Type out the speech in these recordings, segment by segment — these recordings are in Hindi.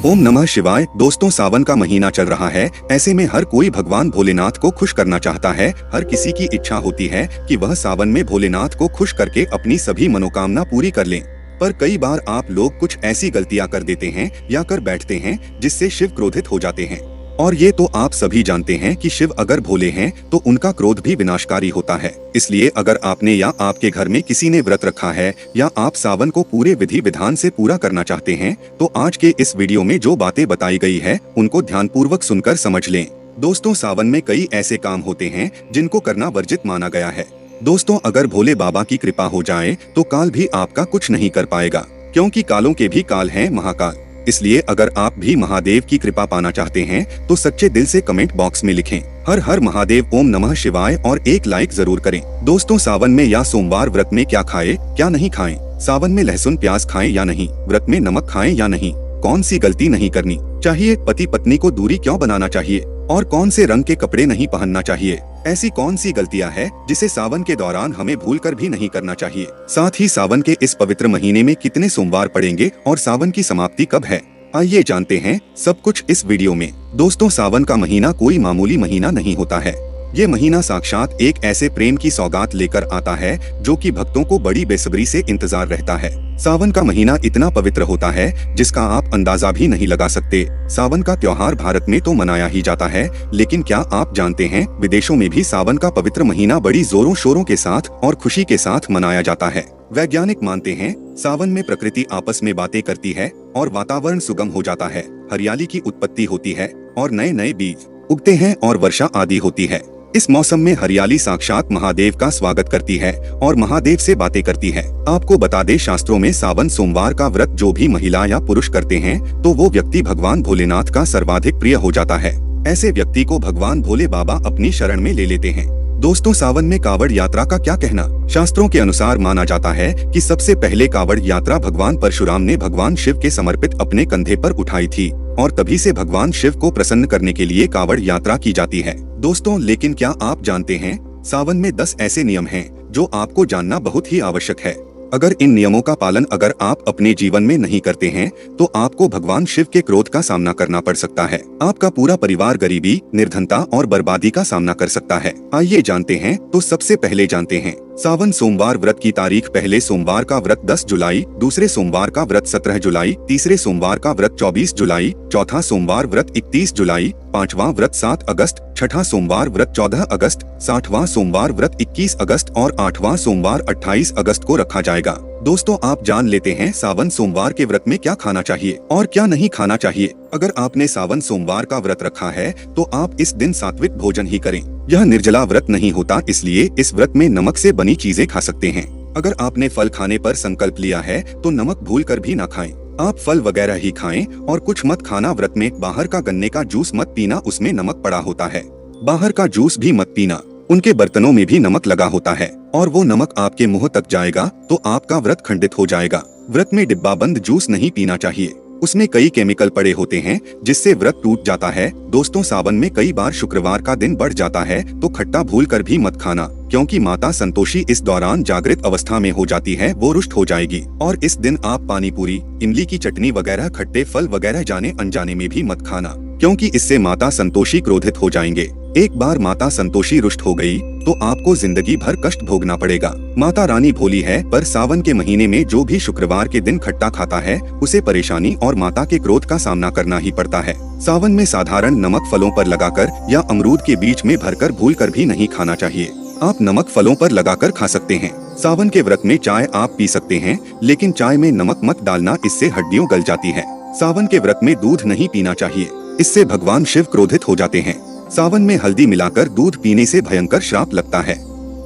ओम नमः शिवाय। दोस्तों, सावन का महीना चल रहा है। ऐसे में हर कोई भगवान भोलेनाथ को खुश करना चाहता है। हर किसी की इच्छा होती है कि वह सावन में भोलेनाथ को खुश करके अपनी सभी मनोकामना पूरी कर लें। पर कई बार आप लोग कुछ ऐसी गलतियां कर देते हैं या कर बैठते हैं जिससे शिव क्रोधित हो जाते हैं। और ये तो आप सभी जानते हैं कि शिव अगर भोले हैं तो उनका क्रोध भी विनाशकारी होता है। इसलिए अगर आपने या आपके घर में किसी ने व्रत रखा है या आप सावन को पूरे विधि विधान से पूरा करना चाहते हैं तो आज के इस वीडियो में जो बातें बताई गई है उनको ध्यानपूर्वक सुनकर समझ लें। दोस्तों, सावन में कई ऐसे काम होते हैं जिनको करना वर्जित माना गया है। दोस्तों, अगर भोले बाबा की कृपा हो जाए तो काल भी आपका कुछ नहीं कर पाएगा, क्योंकि कालों के भी काल हैं महाकाल। इसलिए अगर आप भी महादेव की कृपा पाना चाहते हैं तो सच्चे दिल से कमेंट बॉक्स में लिखें हर हर महादेव, ओम नमः शिवाय और एक लाइक जरूर करें। दोस्तों, सावन में या सोमवार व्रत में क्या खाएं, क्या नहीं खाएं? सावन में लहसुन प्याज खाएं या नहीं? व्रत में नमक खाएं या नहीं? कौन सी गलती नहीं करनी चाहिए? पति पत्नी को दूरी क्यों बनाना चाहिए? और कौन से रंग के कपड़े नहीं पहनना चाहिए? ऐसी कौन सी गलतियां हैं जिसे सावन के दौरान हमें भूलकर भी नहीं करना चाहिए? साथ ही सावन के इस पवित्र महीने में कितने सोमवार पड़ेंगे और सावन की समाप्ति कब है, आइए जानते हैं सब कुछ इस वीडियो में। दोस्तों, सावन का महीना कोई मामूली महीना नहीं होता है। ये महीना साक्षात एक ऐसे प्रेम की सौगात लेकर आता है जो कि भक्तों को बड़ी बेसब्री से इंतजार रहता है। सावन का महीना इतना पवित्र होता है जिसका आप अंदाजा भी नहीं लगा सकते। सावन का त्योहार भारत में तो मनाया ही जाता है, लेकिन क्या आप जानते हैं विदेशों में भी सावन का पवित्र महीना बड़ी जोरों शोरों के साथ और खुशी के साथ मनाया जाता है। वैज्ञानिक मानते हैं सावन में प्रकृति आपस में बातें करती है और वातावरण सुगम हो जाता है, हरियाली की उत्पत्ति होती है और नए नए बीज उगते हैं और वर्षा आदि होती है। इस मौसम में हरियाली साक्षात महादेव का स्वागत करती है और महादेव से बातें करती है। आपको बता दें, शास्त्रों में सावन सोमवार का व्रत जो भी महिला या पुरुष करते हैं तो वो व्यक्ति भगवान भोलेनाथ का सर्वाधिक प्रिय हो जाता है। ऐसे व्यक्ति को भगवान भोले बाबा अपनी शरण में ले लेते हैं। दोस्तों, सावन में कावड़ यात्रा का क्या कहना? शास्त्रों के अनुसार माना जाता है कि सबसे पहले कावड़ यात्रा भगवान परशुराम ने भगवान शिव के समर्पित अपने कंधे पर उठाई थी और तभी से भगवान शिव को प्रसन्न करने के लिए कावड़ यात्रा की जाती है। दोस्तों, लेकिन क्या आप जानते हैं सावन में 10 ऐसे नियम हैं जो आपको जानना बहुत ही आवश्यक है। अगर इन नियमों का पालन अगर आप अपने जीवन में नहीं करते हैं तो आपको भगवान शिव के क्रोध का सामना करना पड़ सकता है। आपका पूरा परिवार गरीबी, निर्धनता और बर्बादी का सामना कर सकता है। आइए जानते हैं। तो सबसे पहले जानते हैं सावन सोमवार व्रत की तारीख। पहले सोमवार का व्रत 10 जुलाई, दूसरे सोमवार का व्रत 17 जुलाई, तीसरे सोमवार का व्रत 24 जुलाई, चौथा सोमवार व्रत 31 जुलाई, पांचवा व्रत 7 अगस्त, छठा सोमवार व्रत 14 अगस्त, 60वां सोमवार व्रत 21 अगस्त और 8वां सोमवार 28 अगस्त को रखा जाएगा। दोस्तों, आप जान लेते हैं सावन सोमवार के व्रत में क्या खाना चाहिए और क्या नहीं खाना चाहिए। अगर आपने सावन सोमवार का व्रत रखा है तो आप इस दिन सात्विक भोजन ही करें। यह निर्जला व्रत नहीं होता, इसलिए इस व्रत में नमक से बनी चीजें खा सकते हैं। अगर आपने फल खाने पर संकल्प लिया है तो नमक भूलकर भी न खाएं। आप फल वगैरह ही खाएं और कुछ मत खाना। व्रत में बाहर का गन्ने का जूस मत पीना, उसमें नमक पड़ा होता है। बाहर का जूस भी मत पीना, उनके बर्तनों में भी नमक लगा होता है और वो नमक आपके मुंह तक जाएगा तो आपका व्रत खंडित हो जाएगा। व्रत में डिब्बा बंद जूस नहीं पीना चाहिए, उसमें कई केमिकल पड़े होते हैं जिससे व्रत टूट जाता है। दोस्तों, सावन में कई बार शुक्रवार का दिन बढ़ जाता है तो खट्टा भूल कर भी मत खाना, क्योंकि माता संतोषी इस दौरान जागृत अवस्था में हो जाती है, वो रुष्ट हो जाएगी। और इस दिन आप पानी पूरी, इमली की चटनी वगैरह खट्टे फल वगैरह जाने अनजाने में भी मत खाना, क्योंकि इससे माता संतोषी क्रोधित हो जाएंगे। एक बार माता संतोषी रुष्ट हो गई तो आपको जिंदगी भर कष्ट भोगना पड़ेगा। माता रानी भोली है, पर सावन के महीने में जो भी शुक्रवार के दिन खट्टा खाता है उसे परेशानी और माता के क्रोध का सामना करना ही पड़ता है। सावन में साधारण नमक फलों पर लगाकर या अमरूद के बीच में भरकर भूलकर भी नहीं खाना चाहिए। आप नमक फलों पर लगाकर खा सकते हैं। सावन के व्रत में चाय आप पी सकते हैं, लेकिन चाय में नमक मत डालना, इससे हड्डियां गल जाती है। सावन के व्रत में दूध नहीं पीना चाहिए, इससे भगवान शिव क्रोधित हो जाते हैं। सावन में हल्दी मिलाकर दूध पीने से भयंकर श्राप लगता है।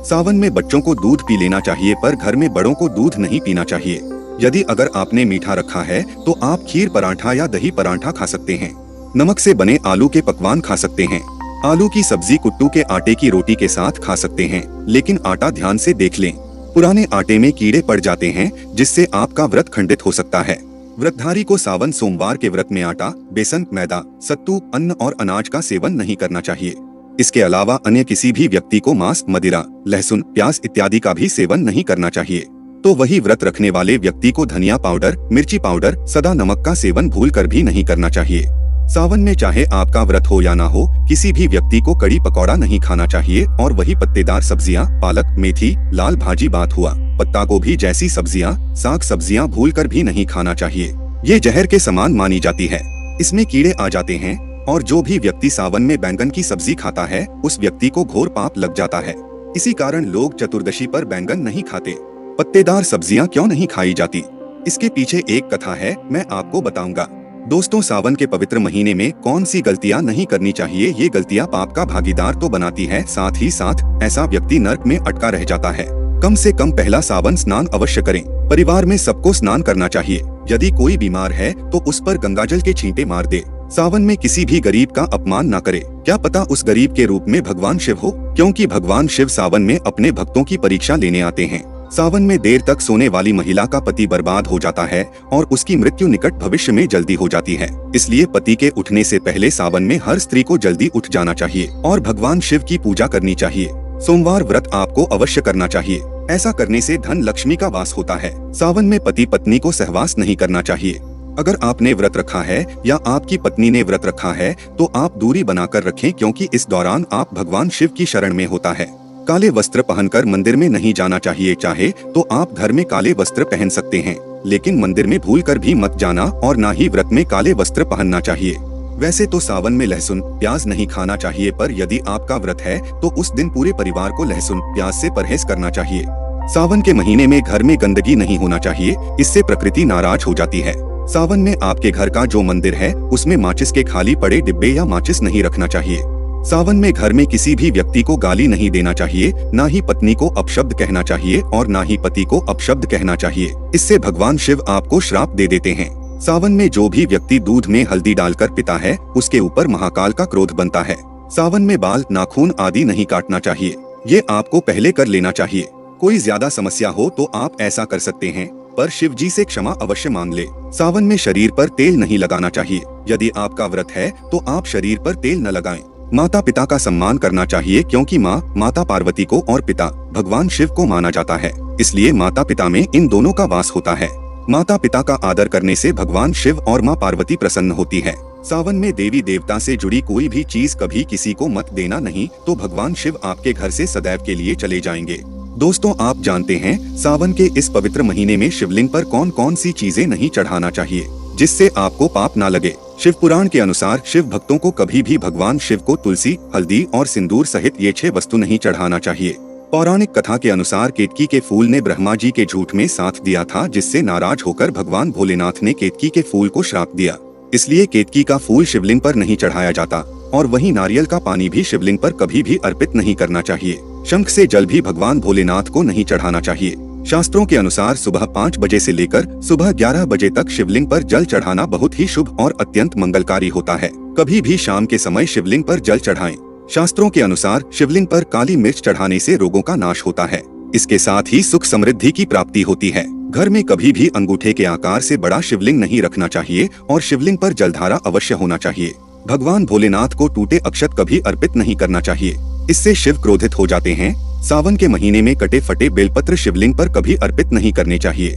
सावन में बच्चों को दूध पी लेना चाहिए, पर घर में बड़ों को दूध नहीं पीना चाहिए। यदि अगर आपने मीठा रखा है तो आप खीर पराठा या दही पराठा खा सकते हैं। नमक से बने आलू के पकवान खा सकते हैं। आलू की सब्जी कुट्टू के आटे की रोटी के साथ खा सकते हैं, लेकिन आटा ध्यान से देख लें, पुराने आटे में कीड़े पड़ जाते हैं जिससे आपका व्रत खंडित हो सकता है। व्रतधारी को सावन सोमवार के व्रत में आटा, बेसन, मैदा, सत्तू, अन्न और अनाज का सेवन नहीं करना चाहिए। इसके अलावा अन्य किसी भी व्यक्ति को मांस, मदिरा, लहसुन, प्याज इत्यादि का भी सेवन नहीं करना चाहिए। तो वही व्रत रखने वाले व्यक्ति को धनिया पाउडर, मिर्ची पाउडर, सदा नमक का सेवन भूलकर भी नहीं करना चाहिए। सावन में चाहे आपका व्रत हो या ना हो, किसी भी व्यक्ति को कड़ी पकौड़ा नहीं खाना चाहिए। और वही पत्तेदार सब्जियां, पालक, मेथी, लाल भाजी बात हुआ, पत्ता गोभी जैसी सब्जियां, साग सब्जियां भूलकर भी नहीं खाना चाहिए। ये जहर के समान मानी जाती है, इसमें कीड़े आ जाते हैं। और जो भी व्यक्ति सावन में बैंगन की सब्जी खाता है, उस व्यक्ति को घोर पाप लग जाता है। इसी कारण लोग चतुर्दशी पर बैंगन नहीं खाते। पत्तेदार सब्जियां क्यों नहीं खाई जाती, इसके पीछे एक कथा है, मैं आपको बताऊंगा। दोस्तों, सावन के पवित्र महीने में कौन सी गलतियां नहीं करनी चाहिए। ये गलतियां पाप का भागीदार तो बनाती है, साथ ही साथ ऐसा व्यक्ति नर्क में अटका रह जाता है। कम से कम पहला सावन स्नान अवश्य करें। परिवार में सबको स्नान करना चाहिए। यदि कोई बीमार है तो उस पर गंगाजल के छींटे मार दे। सावन में किसी भी गरीब का अपमान न करे। क्या पता उस गरीब के रूप में भगवान शिव हो, क्योंकि भगवान शिव सावन में अपने भक्तों की परीक्षा लेने आते हैं। सावन में देर तक सोने वाली महिला का पति बर्बाद हो जाता है और उसकी मृत्यु निकट भविष्य में जल्दी हो जाती है। इसलिए पति के उठने से पहले सावन में हर स्त्री को जल्दी उठ जाना चाहिए और भगवान शिव की पूजा करनी चाहिए। सोमवार व्रत आपको अवश्य करना चाहिए। ऐसा करने से धन लक्ष्मी का वास होता है। सावन में पति पत्नी को सहवास नहीं करना चाहिए। अगर आपने व्रत रखा है या आपकी पत्नी ने व्रत रखा है तो आप दूरी बनाकर रखें, क्योंकि इस दौरान आप भगवान शिव की शरण में होता है। काले वस्त्र पहनकर मंदिर में नहीं जाना चाहिए। चाहे तो आप घर में काले वस्त्र पहन सकते हैं, लेकिन मंदिर में भूलकर भी मत जाना और ना ही व्रत में काले वस्त्र पहनना चाहिए। वैसे तो सावन में लहसुन, प्याज नहीं खाना चाहिए, पर यदि आपका व्रत है तो उस दिन पूरे परिवार को लहसुन, प्याज से परहेज करना चाहिए। सावन के महीने में घर में गंदगी नहीं होना चाहिए, इससे प्रकृति नाराज हो जाती है। सावन में आपके घर का जो मंदिर है उसमें माचिस के खाली पड़े डिब्बे या माचिस नहीं रखना चाहिए। सावन में घर में किसी भी व्यक्ति को गाली नहीं देना चाहिए, ना ही पत्नी को अपशब्द कहना चाहिए और ना ही पति को अपशब्द कहना चाहिए। इससे भगवान शिव आपको श्राप दे देते हैं। सावन में जो भी व्यक्ति दूध में हल्दी डालकर पीता है उसके ऊपर महाकाल का क्रोध बनता है। सावन में बाल, नाखून आदि नहीं काटना चाहिए, ये आपको पहले कर लेना चाहिए। कोई ज्यादा समस्या हो तो आप ऐसा कर सकते हैं, पर शिव जी से क्षमा अवश्य मांग ले। सावन में शरीर पर तेल नहीं लगाना चाहिए। यदि आपका व्रत है तो आप शरीर पर तेल न लगाएं। माता पिता का सम्मान करना चाहिए, क्योंकि माँ माता पार्वती को और पिता भगवान शिव को माना जाता है। इसलिए माता पिता में इन दोनों का वास होता है। माता पिता का आदर करने से भगवान शिव और माँ पार्वती प्रसन्न होती है। सावन में देवी देवता से जुड़ी कोई भी चीज कभी किसी को मत देना, नहीं तो भगवान शिव आपके घर से सदैव के लिए चले जाएंगे। दोस्तों, आप जानते हैं सावन के इस पवित्र महीने में शिवलिंग पर कौन कौन सी चीजें नहीं चढ़ाना चाहिए जिससे आपको पाप ना लगे। शिव पुराण के अनुसार शिव भक्तों को कभी भी भगवान शिव को तुलसी, हल्दी और सिंदूर सहित ये 6 वस्तु नहीं चढ़ाना चाहिए। पौराणिक कथा के अनुसार केतकी के फूल ने ब्रह्मा जी के झूठ में साथ दिया था, जिससे नाराज होकर भगवान भोलेनाथ ने केतकी के फूल को श्राप दिया। इसलिए केतकी का फूल शिवलिंग पर नहीं चढ़ाया जाता और वहीं नारियल का पानी भी शिवलिंग पर कभी भी अर्पित नहीं करना चाहिए। शंख से जल भी भगवान भोलेनाथ को नहीं चढ़ाना चाहिए। शास्त्रों के अनुसार सुबह 5 बजे से लेकर सुबह 11 बजे तक शिवलिंग पर जल चढ़ाना बहुत ही शुभ और अत्यंत मंगलकारी होता है। कभी भी शाम के समय शिवलिंग पर जल चढ़ाएं। शास्त्रों के अनुसार शिवलिंग पर काली मिर्च चढ़ाने से रोगों का नाश होता है। इसके साथ ही सुख समृद्धि की प्राप्ति होती है। घर में कभी भी अंगूठे के आकार से बड़ा शिवलिंग नहीं रखना चाहिए और शिवलिंग पर जलधारा अवश्य होना चाहिए। भगवान भोलेनाथ को टूटे अक्षत कभी अर्पित नहीं करना चाहिए, इससे शिव क्रोधित हो जाते हैं। सावन के महीने में कटे फटे बेलपत्र शिवलिंग पर कभी अर्पित नहीं करने चाहिए।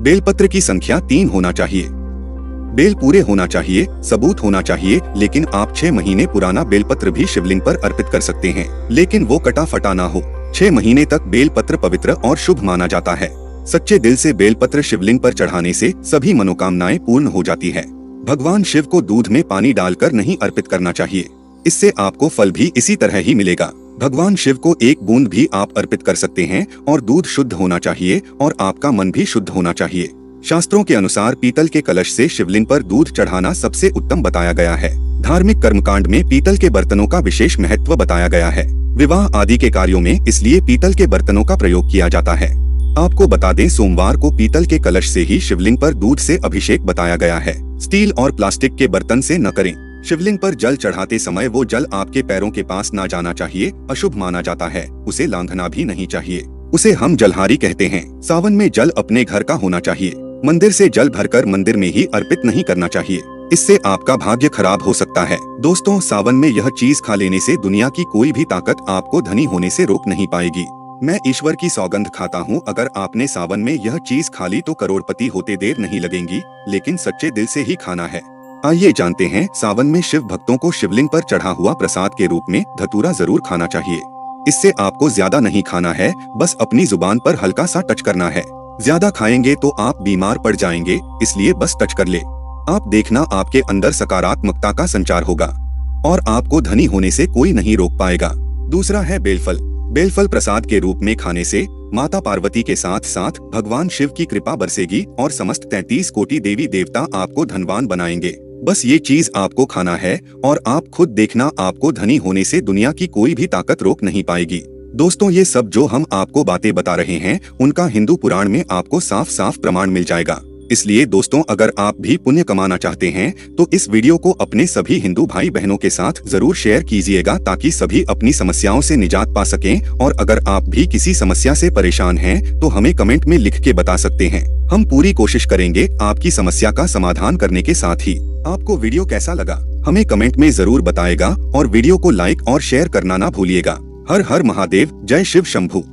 बेलपत्र की संख्या 3 होना चाहिए। बेल पूरे होना चाहिए, सबूत होना चाहिए, लेकिन आप 6 महीने पुराना बेलपत्र भी शिवलिंग पर अर्पित कर सकते हैं, लेकिन वो कटा फटा ना हो। 6 महीने तक बेलपत्र पवित्र और शुभ माना जाता है। सच्चे दिल से बेलपत्र शिवलिंग पर चढ़ाने से सभी मनोकामनाएं पूर्ण हो जाती है। भगवान शिव को दूध में पानी डालकर नहीं अर्पित करना चाहिए, इससे आपको फल भी इसी तरह ही मिलेगा। भगवान शिव को 1 बूंद भी आप अर्पित कर सकते हैं और दूध शुद्ध होना चाहिए और आपका मन भी शुद्ध होना चाहिए। शास्त्रों के अनुसार पीतल के कलश से शिवलिंग पर दूध चढ़ाना सबसे उत्तम बताया गया है। धार्मिक कर्मकांड में पीतल के बर्तनों का विशेष महत्व बताया गया है। विवाह आदि के कार्यों में इसलिए पीतल के बर्तनों का प्रयोग किया जाता है। आपको बता दें, सोमवार को पीतल के कलश से ही शिवलिंग पर दूध से अभिषेक बताया गया है। स्टील और प्लास्टिक के बर्तन से न करें। शिवलिंग पर जल चढ़ाते समय वो जल आपके पैरों के पास ना जाना चाहिए, अशुभ माना जाता है। उसे लांघना भी नहीं चाहिए, उसे हम जलहारी कहते हैं। सावन में जल अपने घर का होना चाहिए। मंदिर से जल भरकर मंदिर में ही अर्पित नहीं करना चाहिए, इससे आपका भाग्य खराब हो सकता है। दोस्तों, सावन में यह चीज खा लेने से दुनिया की कोई भी ताकत आपको धनी होने से रोक नहीं पाएगी। मैं ईश्वर की सौगंध खाता हूँ, अगर आपने सावन में यह चीज खा ली तो करोड़पति होते देर नहीं लगेंगी, लेकिन सच्चे दिल से ही खाना है। आइए जानते हैं, सावन में शिव भक्तों को शिवलिंग पर चढ़ा हुआ प्रसाद के रूप में धतूरा जरूर खाना चाहिए। इससे आपको ज्यादा नहीं खाना है, बस अपनी जुबान पर हल्का सा टच करना है। ज्यादा खाएंगे तो आप बीमार पड़ जाएंगे, इसलिए बस टच कर ले। आप देखना, आपके अंदर सकारात्मकता का संचार होगा और आपको धनी होने से कोई नहीं रोक पाएगा। दूसरा है बेलफल। बेलफल प्रसाद के रूप में खाने से माता पार्वती के साथ साथ भगवान शिव की कृपा बरसेगी और समस्त 33 कोटि देवी देवता आपको धनवान बनाएंगे। बस ये चीज आपको खाना है और आप खुद देखना, आपको धनी होने से दुनिया की कोई भी ताकत रोक नहीं पाएगी। दोस्तों, ये सब जो हम आपको बातें बता रहे हैं, उनका हिंदू पुराण में आपको साफ साफ प्रमाण मिल जाएगा। इसलिए दोस्तों, अगर आप भी पुण्य कमाना चाहते हैं तो इस वीडियो को अपने सभी हिंदू भाई बहनों के साथ जरूर शेयर कीजिएगा, ताकि सभी अपनी समस्याओं से निजात पा सकें। और अगर आप भी किसी समस्या से परेशान हैं तो हमें कमेंट में लिख के बता सकते हैं। हम पूरी कोशिश करेंगे आपकी समस्या का समाधान करने के साथ ही। आपको वीडियो कैसा लगा हमें कमेंट में जरूर बताएगा और वीडियो को लाइक और शेयर करना ना भूलिएगा। हर हर महादेव, जय शिव शंभू।